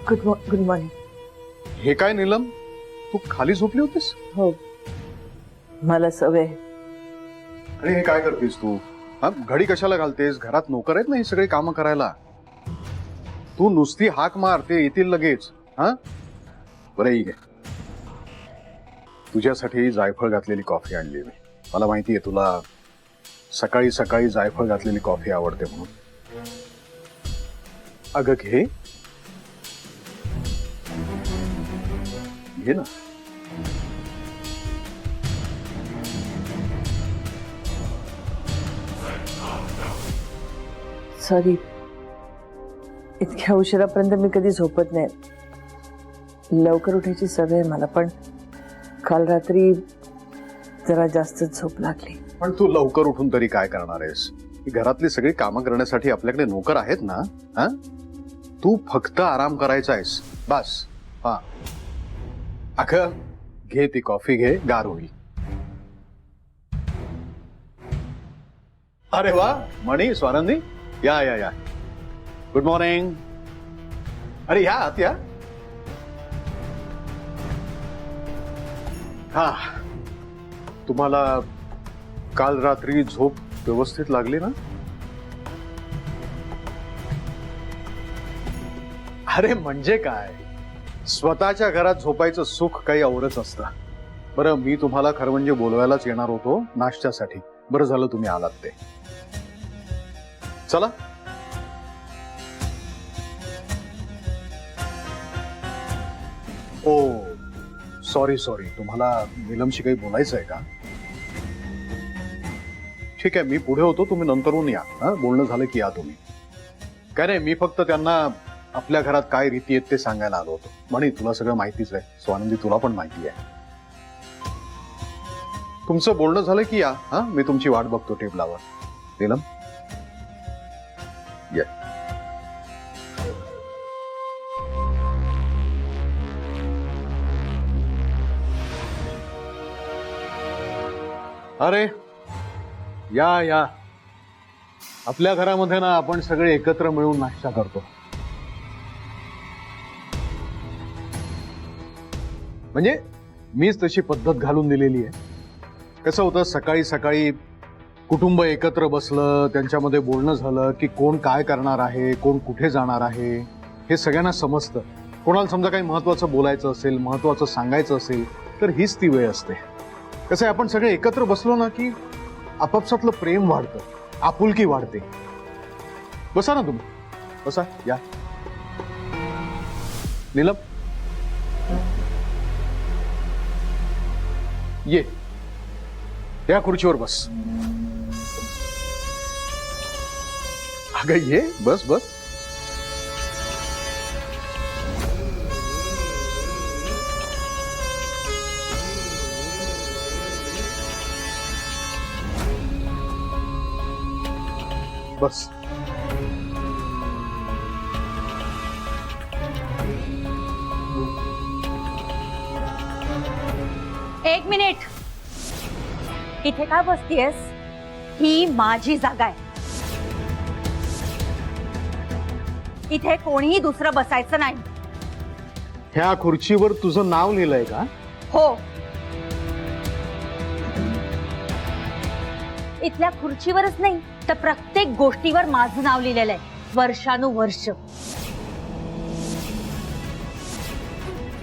Good morning. हे काय नीलम, तू खाली झोपली होतीस? हो, मला सवय. आणि हे काय करतेस तू? हा, घडी कशाला घालतेस? घरात नोकर आहेत ना ही सगळी कामं करायला. तू नुसती हाक मार, ते येतील लगेच. हा बरं, ही घे. तुझ्यासाठी जायफळ घातलेली कॉफी आणली मी. मला माहितीये तुला सकाळी सकाळी जायफळ घातलेली कॉफी आवडते म्हणून. अगं घे, घे ना. सॉरी, इतक्या उशिरापर्यंत मी कधी झोपत नाही. लवकर उठायची सवय आहे मला, पण काल रात्री जरा जास्तच झोप लागली. पण तू लवकर उठून तरी काय करणार आहेस? घरातली सगळी कामं करण्यासाठी आपल्याकडे नोकर आहेत ना. हा, तू फक्त आराम करायचा आहेस बस. हा, अगं घे ती कॉफी, घे, गार होईल. अरे वा मणी, स्वानंदी, या या या. Good morning. अरे या आत या. हा, तुम्हाला काल रात्री झोप व्यवस्थित लागली ना? अरे म्हणजे काय, स्वतःच्या घरात झोपायचं सुख काही औरच असतं. बरं, मी तुम्हाला खरं म्हणजे बोलवायलाच येणार होतो नाश्त्यासाठी. बरं झालं तुम्ही आलात ते. चला. ओ सॉरी सॉरी, तुम्हाला नीलमशी काही बोलायचं आहे का? ठीक आहे, मी पुढे होतो, तुम्ही नंतरून या. हा, बोलणं झालं की या तुम्ही. काय नाही, मी फक्त त्यांना आपल्या घरात काय रीती आहेत ते सांगायला आलो होतो. म्हणे तुला सगळं माहितीच आहे, स्वानंदी तुला पण माहिती आहे. तुमचं बोलणं झालं की या. हा, मी तुमची वाट बघतो टेबलावर. नीलम ये. अरे या या. आपल्या घरामध्ये ना आपण सगळे एकत्र मिळून नाश्ता करतो. म्हणजे मीच तशी पद्धत घालून दिलेली आहे. कसं होतं, सकाळी सकाळी कुटुंब एकत्र बसलं, त्यांच्यामध्ये बोलणं झालं की कोण काय करणार आहे, कोण कुठे जाणार आहे, हे सगळ्यांना समजतं. कोणाला समजा काही महत्वाचं बोलायचं असेल, महत्वाचं सांगायचं असेल, तर हीच ती वेळ असते. कसं आहे, आपण सगळे एकत्र बसलो ना की आपापसातलं प्रेम वाढतं, आपुलकी वाढते. बसा ना तुम्ही, बसा, या. नीलम ये, या खुर्चीवर बस. अगं ये, बस बस. बस. एक मिनिट, इथे का बसतीयस? ही माझी जागा आहे. इथे कोणीही दुसरं बसायचं नाही. ह्या खुर्चीवर तुझं नाव लिहिलंय का? हो, इथल्या खुर्चीवरच नाही तर प्रत्येक गोष्टीवर माझं नाव लिहिलेलं आहे, वर्षानुवर्ष.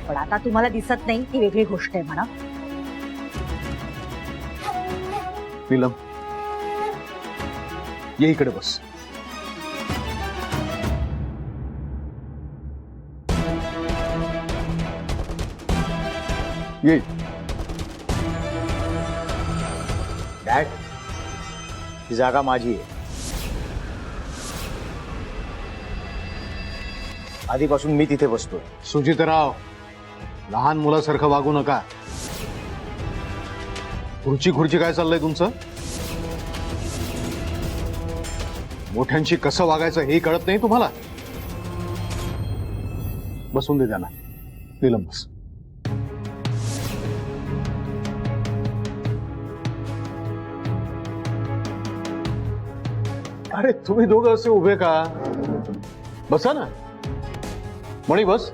पण आता तुम्हाला दिसत नाही, ती वेगळी गोष्ट आहे म्हणा. नीलम ये इकडे बस. ये. डॅड, ही जागा माझी आहे. आधीपासून मी तिथे बसतोय. सुजितराव, लहान मुलासारखं वागू नका. खुर्ची खुर्ची काय चाललंय तुमचं? मोठ्यांशी कसं वागायचं हे कळत नाही तुम्हाला? बसून दे त्यांना. नीलम बस. अरे तुम्ही दोघं असे उभे का? बसा ना. मणी बस.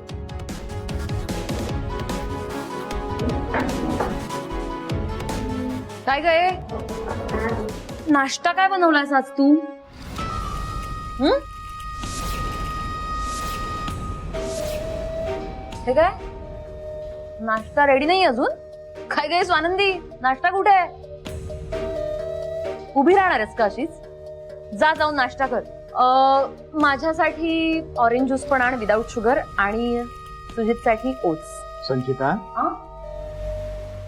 काय गे नाश्ता काय बनवलायस आज तू? हे काय नाश्ता रेडी नाही अजून? काय गे स्वानंदी, नाश्ता कुठे आहे? उभी राहणार आहेस का अशीच? जा जाऊन नाश्ता कर. माझ्यासाठी ऑरेंज ज्यूस पण आण विदाउट शुगर आणि सुजितसाठी ओट्स. संचिता,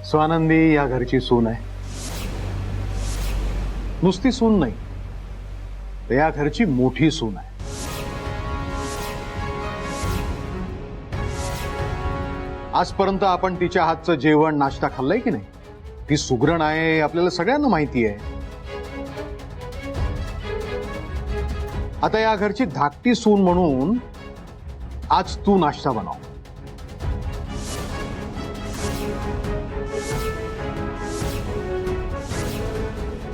स्वानंदी या घरची सून आहे. नुसती सून नाही, तर या घरची मोठी सून आहे. आजपर्यंत आपण तिच्या हातचं जेवण नाश्ता खाल्लाय की नाही? ती सुगरण आहे आपल्याला सगळ्यांना माहिती आहे. आता या घरची धाकटी सून म्हणून आज तू नाश्ता बनव.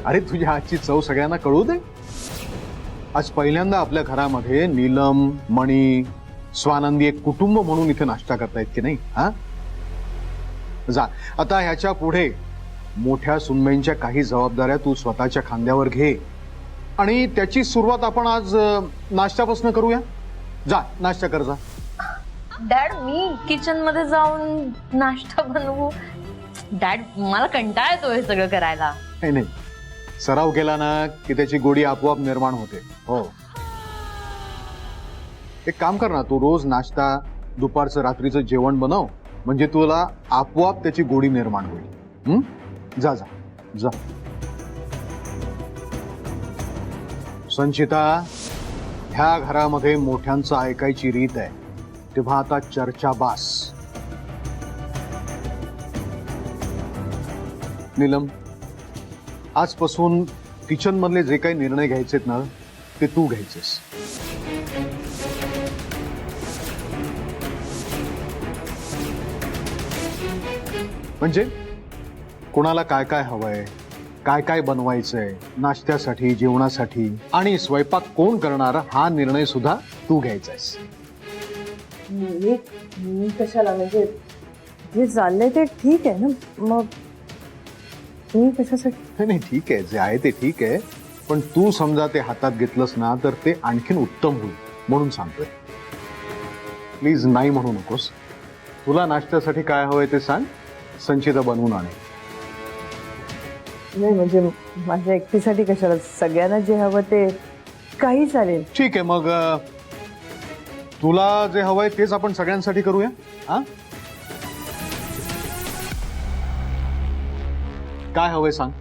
अरे तुझ्या हातची चव सगळ्यांना कळू दे. आज पहिल्यांदा आपल्या घरामध्ये नीलम, मणी, स्वानंदी एक कुटुंब म्हणून इथे नाश्ता करतायत की नाही? हा, जा आता ह्याच्या पुढे मोठ्या सुनबाईंच्या काही जबाबदाऱ्या तू स्वतःच्या खांद्यावर घे आणि त्याची सुरुवात आपण आज नाश्त्यापासून करूया. जा नाश्ता कर जा. डॅड मी किचन मध्ये जाऊन नाश्ता बनवू? डॅड मला कंटाळा येतो हे सगळं करायला. नाही नाही, सराव केला ना की त्याची गोडी आपोआप निर्माण होते. हो, एक काम कर ना, तू रोज नाश्ता, दुपारचं रात्रीचं जेवण बनव, म्हणजे तुला आपोआप त्याची गोडी निर्माण होईल. जा जा जा. संचिता, ह्या घरामध्ये मोठ्यांचं ऐकायची रीत आहे, तेव्हा आता चर्चा बास. नीलम, आजपासून किचन मधले जे काही निर्णय घ्यायचेत ना ते तू घ्यायचेस. म्हणजे कोणाला काय काय हवंय, काय काय बनवायचंय, नाश्त्यासाठी, जेवणासाठी आणि स्वयंपाक कोण करणार हा निर्णय सुद्धा तू घ्यायचायस. मी कशाला, म्हणजे जे चाललंय ते ठीक आहे ना, मग मी कशासाठी? नाही ठीक आहे, जे आहे ते ठीक आहे, पण तू समजा ते हातात घेतलंस ना तर ते आणखीन उत्तम होईल म्हणून सांगतोय. प्लीज नाही म्हणू नकोस. तुला नाश्त्यासाठी काय हवंय ते सांग, संचिता बनवून आणे. नाही म्हणजे माझ्या एकटीसाठी कशाला, सगळ्यांना जे हवं ते काही चालेल. ठीक आहे, मग तुला जे हवंय तेच आपण सगळ्यांसाठी करूया. हा, काय हवंय सांग.